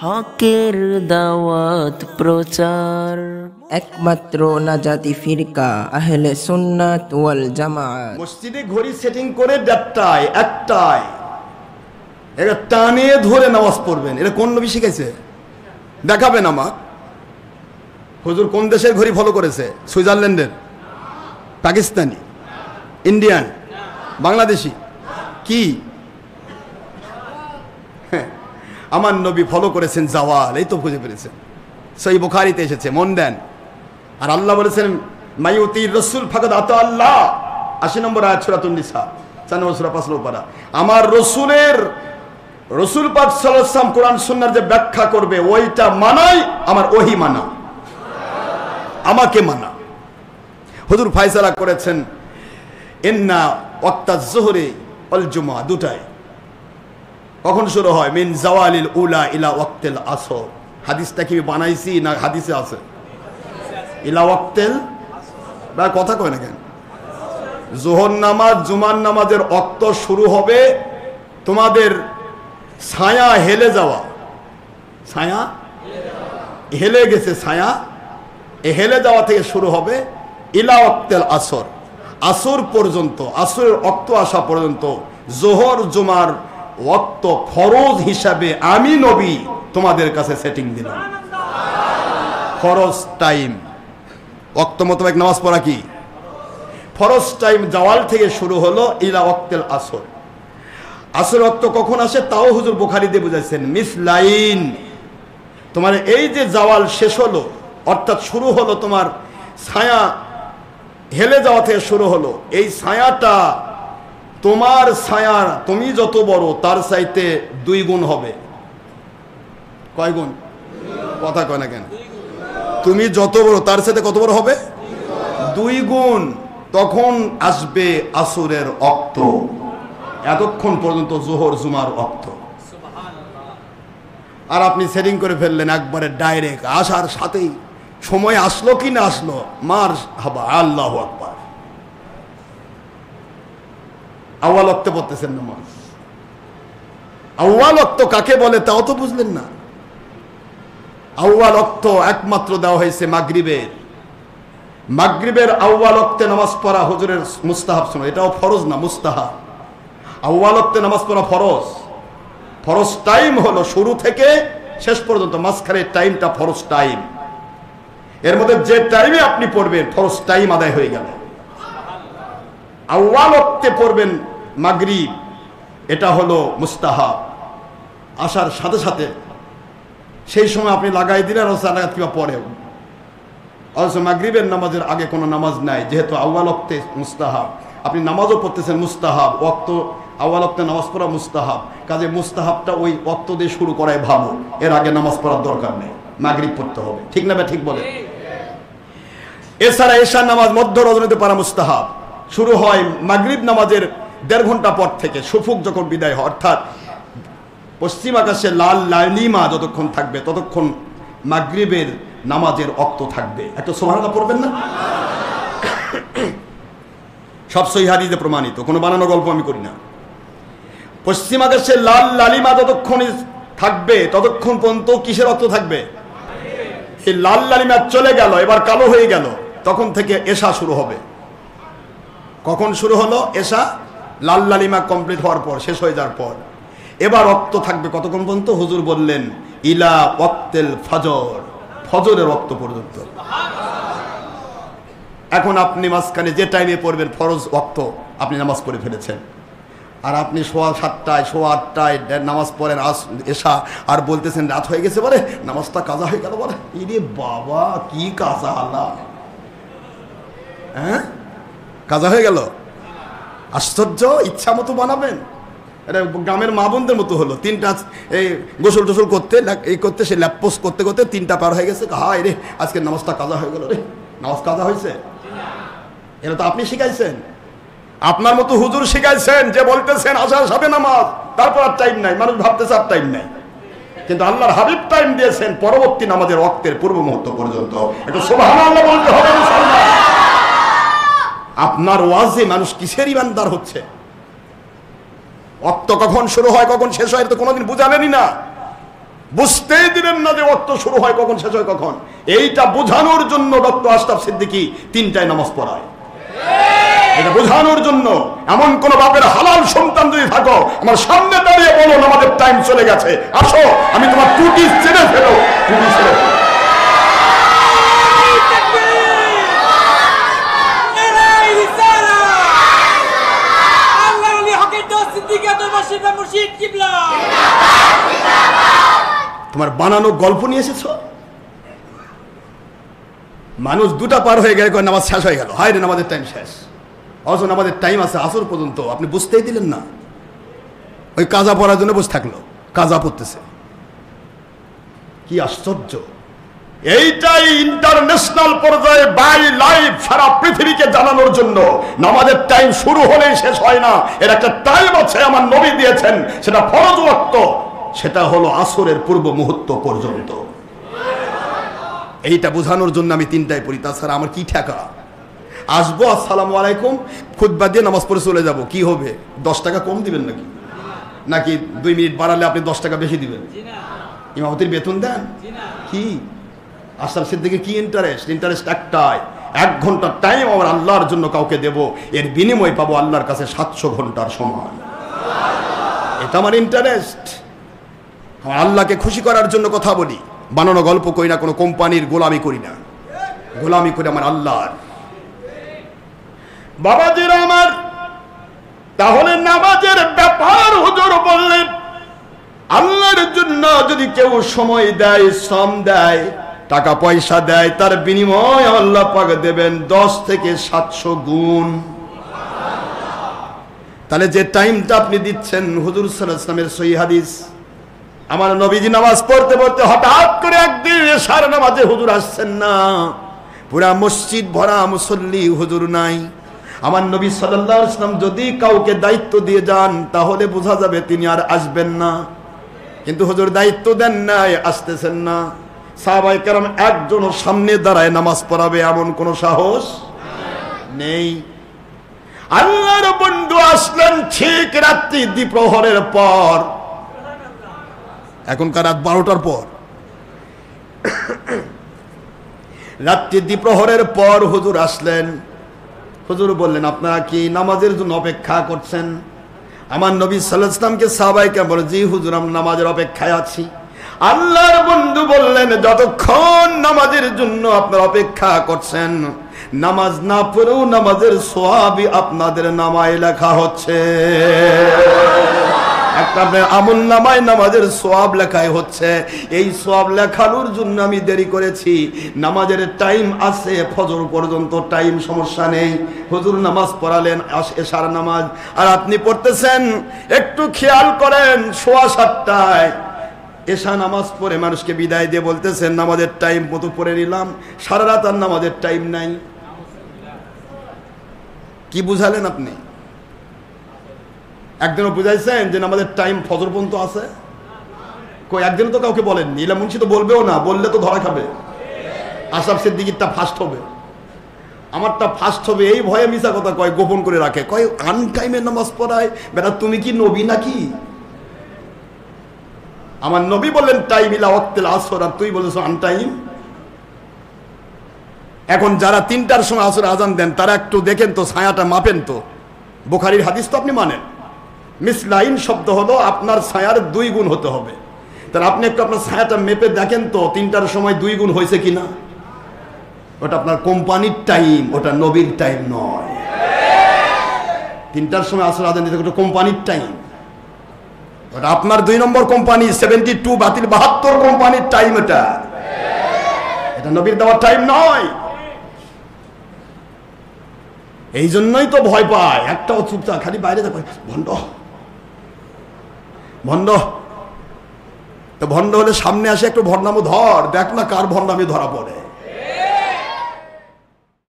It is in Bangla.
হকের দাওয়াত প্রচার, একমাত্র নাজাতি ফিরকা আহলে সুন্নাত ওয়াল জামাত। মসজিদে ঘড়ি সেটিং করে 1টায় 1টায় এটা টানে ধরে নামাজ পড়বেন। এটা কোন নবী শিখাইছে? দেখাবেন আমার হুজুর কোন দেশের ঘড়ি ফলো করেছে? সুইজারল্যান্ডের, পাকিস্তানি, ইন্ডিয়ান, বাংলাদেশি? কি আমার নবী ফলো করেছেন জাওয়াল। এই তো বুঝে পেরেছেন, সহি বুখারীতে এসেছে, মন দেন। আর আল্লাহ বলেছেন মাইউতির রাসূল ফাকাদ আতা আল্লাহ, ৮০ নম্বর আয়াত সূরাতুন নিসা, ৪ নম্বর সূরা ৫ নম্বর পারা। আমার রসুল পাক সাল্লাল্লাহু আলাইহি ওয়াসাল্লাম কোরআন সুন্নাহর যে ব্যাখ্যা করবে ওইটা মানাই আমার ওহী মানা, আমাকে মানা। হুজুর ফয়সালা করেছেন ইন্না ওয়াক্তাজ যুহরি ওয়াল জুমআ, দুটাই কখন শুরু হয়? মিন জাওয়ালিল উলা ইলা ওয়াক্তিল আসর। হাদিসটা কি বানাইছি না হাদিসে আছে? ইলা ওয়াক্তিল, বা কথা কয় না কেন? যোহর নামাজ জুমার নামাজের ওয়াক্ত শুরু হবে তোমাদের ছায়া হেলে যাওয়া, ছায়া হেলে গেছে, ছায়া হেলে যাওয়া থেকে শুরু হবে ইলা ওয়াক্তিল আসর, আসর পর্যন্ত, আসরের ওয়াক্ত আসা পর্যন্ত যোহর জুমার ওয়াক্ত ফরজ হিসাবে আমি নবী তোমাদের কাছে সেটিং দিলাম। ফরজ টাইম, ওয়াক্ত মোতাবেক নামাজ পড়া কি ফরজ টাইম। জাওয়াল থেকে শুরু হলো ইলা ওয়াক্তিল আসর। আসর ওয়াক্ত কখন আসে তাও হুজুর বুখারীতে বুঝাইছেন মিসলাইন। তোমার এই যে জাওয়াল শেষ হলো, অর্থাৎ শুরু হলো তোমার ছায়া হেলে যাওয়া থেকে শুরু হলো, এই ছায়াটা তোমার ছায়া তুমি যত বড় তার চাইতে 2 গুণ হবে। কয় গুণ? কথা কয় না কেন? তুমি যত বড় তার চাইতে কত বড় হবে? 2 গুণ। তখন আসবে আসরের ওয়াক্ত, এতক্ষণ পর্যন্ত যোহর জুমার ওয়াক্ত। আর আপনি সেটিং করে ফেললেন একবারে ডাইরেক্ট, আসার সাথেই সময় আসলো কি না আসলো মার হাবা, আল্লাহু আকবার। আউয়াল ওয়াক্তে পড়তেছেন নামাজ। আউয়াল ওয়াক্ত কাকে বলে তাও তো বুঝলেন না। আউয়াল ওয়াক্ত একমাত্র দেওয়া হয়েছে মাগরিবের। মাগরিবের আউয়াল ওয়াক্তে নামাজ পড়া হুজুরের মুস্তাহাব। শোনো, এটাও ফরজ না, মুস্তাহাব। আউয়াল ওয়াক্তে নামাজ পড়া ফরজ। ফরজ টাইম হলো শুরু থেকে শেষ পর্যন্ত, মাঝখানের টাইমটা ফরজ টাইম। এর মধ্যে যে টাইমে আপনি পড়বেন ফরজ টাইম আদায় হয়ে গেল। আউয়াল ওয়াক্তে পড়বেন মাগরিব, এটা হলো মুস্তাহাব। আসার সাথে সাথে সেই সময় আপনি লাগাই দিলেন রাকাত কিংবা পরে, অথচ মাগরিবের নামাজের আগে কোনো নামাজ নাই, যেহেতু আউয়াল ওয়াক্তে মুস্তাহাব। আপনি নামাজও পড়তেছেন মুস্তাহাব, ওয়াক্ত আউয়াল ওয়াক্তে নামাজ পড়া মুস্তাহাব। কাজে মুস্তাহাবটা ওই ওয়াক্ত দিয়ে শুরু করাই ভালো, এর আগে নামাজ পড়ার দরকার নেই, মাগরিব পড়তে হবে। ঠিক না? ঠিক বলে। এছাড়া এশার নামাজ মধ্য রজনীতে পড়া মুস্তাহাব। শুরু হয় মাগরিব নামাজের 1.5 ঘন্টা পর থেকে, সুফুক যখন বিদায় হয়, অর্থাৎ পশ্চিম আকাশে লাল লালিমা যতক্ষণ থাকবে ততক্ষণ মাগরিবের নামাজের ওয়াক্ত থাকবে। একটা সুবহানাল্লাহ পড়বেন না? সব সহিহ হাদিসে প্রমাণিত, কোনো বানানো গল্প আমি করি না। পশ্চিম আকাশে লাল লালিমা যতক্ষণ থাকবে ততক্ষণ পর্যন্ত কিসের ওয়াক্ত থাকবে? এই লাল লালিমা চলে গেল, এবার কালো হয়ে গেল, তখন থেকে এশা শুরু হবে। কখন শুরু হলো? এশা লাল লালিমা কমপ্লিট হওয়ার পর, শেষ হয়ে যাওয়ার পর। এবার ওয়াক্ত থাকবে কতক্ষণ পর্যন্ত? হুজুর বললেন ইলা ওয়াক্তিল ফজর, ফজরের ওয়াক্ত পর্যন্ত। এখন আপনি মাঝখানে যে টাইমে পড়বেন ফরজ ওয়াক্ত আপনি নামাজ পড়ে ফেলেছেন, আর আপনি 7:15 8:30 নামাজ পড়েন এশা, আর বলতেছেন রাত হয়ে গেছে বলে, নামাজটা কাজা হয়ে গেল বলে। ইরে বাবা, কি কাজা আল্লাহ, হ্যাঁ কাজা হয়ে গেল। আশ্চর্য, ইচ্ছা মতো বানাবেন। এটা গ্রামের মা বোনদের মতো হলো। 3টা এই গোসল টোসল করতে এই করতে সে ল্যাপপোস করতে করতে 3টা পার হয়ে গেছে। হায় রে, আজকে নামাজটা কাজা হয়ে গেল রে। নামাজ কাজা হয়েছে? এটা তো আপনি শিখাইছেন, আপনার মতো হুজুর শিখাইছেন, যে বলতেছেন আসার সাথে নামাজ, তারপর আর টাইম নাই। মানুষ ভাবতেছে আর টাইম নাই, কিন্তু আল্লাহর হাবিব টাইম দিয়েছেন পরবর্তী নামাজের ওয়াক্তের পূর্ব মুহূর্ত পর্যন্ত। একটু সুবহানাল্লাহ বলতে হবে মুসলমান। আপনার ওয়াজে মানুষ কিসের ইমানদার হচ্ছে? ওয়াক্ত কখন শুরু হয় কখন শেষ হয় তো কোনোদিন বুঝালেনই না। বুঝতেই দিলেন না যে ওয়াক্ত শুরু হয় কখন, শেষ হয় কখন। এইটা বোঝানোর জন্য ডক্টর আশরাফ সিদ্দিকী 3টায় নামাজ পড়ায়। এটা বোঝানোর জন্য। এমন কোন বাপের হালাল সন্তান যদি থাকো, আমার সামনে দাঁড়িয়ে বলো আমাদের টাইম চলে গেছে, আসো আমি তোমার টুটি ছেড়ে ফেলো, টুটি ছেড়ে ফেলো। তোমার বানানো গল্প নিয়ে এসেছ। মানুষ 2টা পার হয়ে গেলে নামাজ শেষ হয়ে গেল, হায় রে নামাজের টাইম শেষ। অথচ আমাদের টাইম আছে আসর পর্যন্ত, আপনি বুঝতেই দিলেন না। ওই কাজা পড়ার জন্য বসে থাকলো, কাজা পড়তেছে। কি আশ্চর্য! এইটাই ইন্টারন্যাশনাল পর্যায়ে বাই লাইভ সারা পৃথিবীকে জানানোর জন্য নামাজের টাইম শুরু হলেই শেষ হয় না, এর একটা টাইম আছে আমার নবী দিয়েছেন, সেটা ফরজ ওয়াক্ত, সেটা হলো আসরের পূর্ব মুহূর্ত পর্যন্ত। এইটা বোঝানোর জন্য আমি 3টায় পড়ি, তাছাড়া আমার কি ঠেকা। আসবো, আসসালামু আলাইকুম, খুতবা দিয়ে নামাজ পড়ে চলে যাব, কি হবে? 10 টাকা কম দিবেন নাকি? নাকি 2 মিনিট বাড়ালে আপনি 10 টাকা বেশি দিবেন? ইমামতির বেতন দেন কি? আশরাফ সিদ্দিকীর কি ইন্টারেস্ট? ইন্টারেস্ট একটাই, 1 ঘন্টার টাইম আমার আল্লাহর জন্য কাউকে দেব, এর বিনিময় পাবো আল্লাহর কাছে 700 ঘন্টার সমান। এটা আমার ইন্টারেস্ট। আমার আল্লাহকে খুশি করার জন্য কথা বলি, বানানো গল্প করি না, কোনো কোম্পানির গোলামি করি না, গোলামি করি আমার আল্লাহর। বাবাজিরা আমার, তাহলে নামাজের ব্যাপার হুজুর বললেন, আল্লাহর জন্য যদি কেউ সময় দেয়, শ্রম দেয়, টাকা পয়সা দেয়, তার বিনিময় আল্লাহ পাক দেবেন 10 থেকে 700 গুণ। তাহলে যে টাইমটা আপনি দিচ্ছেন, হুজুর সাল্লাল্লাহু আলাইহি ওয়াসাল্লামের সহিহ হাদিস, আমার নবীজি নামাজ পড়তে পড়তে হঠাৎ করে একদিন এশার নামাজে হুজুর আসছেন না, পুরা মসজিদ ভরা মুসল্লি, হুজুর নাই। আমার নবী সাল্লাল্লাহু আলাইহি ওয়াসাল্লাম যদি কাউকে দায়িত্ব দিয়ে যান, তাহলে বোঝা যাবে তিনি আর আসবেন না, কিন্তু হুজুর দায়িত্ব দেন নাই, আসতেছেন না। সাহাবায়ে কেরাম একজনও সামনে দাঁড়ায় নামাজ পড়াবে এমন কোন সাহস নেই। আল্লাহর বন্ধু আসলেন ঠিক রাত্রি দ্বিপ্রহরের পর, এখনকার রাত 12টার পর, রাত্রি দ্বিপ্রহরের পর হুজুর আসলেন। হুজুর বললেন, আপনারা কি নামাজের জন্য অপেক্ষা করছেন? আমার নবী সাল্লাল্লাহু আলাইহি ওয়াসাল্লামকে সাহাবায়ে কেরাম বলে, জি হুজুর, আমরা নামাজের অপেক্ষায় আছি। আল্লাহর বন্ধু বললেন, যতক্ষণ নামাজের জন্য আপনারা অপেক্ষা করছেন, নামাজ না পড়েও নামাজের সওয়াবই আপনাদের নামায় লেখা হচ্ছে। একটা আপনার আমল নামায় নামাজের সওয়াব লেখাই হচ্ছে। এই সওয়াব লেখানোর জন্য আমি দেরি করেছি। নামাজের টাইম আছে, ফজর পর্যন্ত টাইম, সমস্যা নেই। হুজুর নামাজ পড়ালেন, এশার নামাজ, আর আপনি পড়তেছেন। একটু খেয়াল করেন, 7:15টায় এশা নামাজ পড়ে মানুষকে বিদায় দিয়ে বলতেছেন, নামাজের টাইম মতো পড়ে নিলাম, সারা রাত আর নামাজের টাইম নাই। কি বুঝালেন আপনি? একদিনও বুঝাইছেন যে আমাদের টাইম ফজর পর্যন্ত আছে? কই একদিনও তো কাউকে বলেননি। ইলা মুন্সি তো বলবেও না, বললে তো ধরা খাবে। আশরাফ সিদ্দিকীরটা ফার্স্ট হবে, আমারটা ফার্স্ট হবে, এই ভয়ে মিছা কথা কয়, গোপন করে রাখে, কয় আনটাইমে নামাজ পড়ায়। বেটা তুমি কি নবী নাকি? আমার নবী বললেন টাইম ইলা ওয়াক্তিল আসর, আর তুই বলেছ আনটাইম। এখন যারা 3টার সময় আসর আজান দেন, তারা একটু দেখেন তো, ছায়াটা মাপেন তো। বুখারীর হাদিস তো আপনি মানেন, মিসলাইন শব্দ হলো আপনার ছায়ার 2 গুণ হতে হবে। তাহলে আপনি একটু আপনার ছায়াটা মেপে দেখেন তো, 3টার সময় 2 গুণ হয়েছে কিনা। ওটা আপনার কোম্পানির টাইম, ওটা নবীর টাইম নয়। 3টার সময় আসর আজান দিতে, ওটা কোম্পানির টাইম, ওটা আপনার 2 নম্বর কোম্পানি 72 বাতিল 72 কোম্পানির টাইম। এটা নবীর দেওয়ার টাইম নয়। এই জন্যই তো ভয় পায়, একটাও চুপচাপ, খালি বাইরে দেখো, ভণ্ড ভণ্ড। তো ভণ্ড হলে সামনে আসে, একটু ভণ্ডামো ধর, দেখ না কার ভণ্ডামি ধরা পড়ে।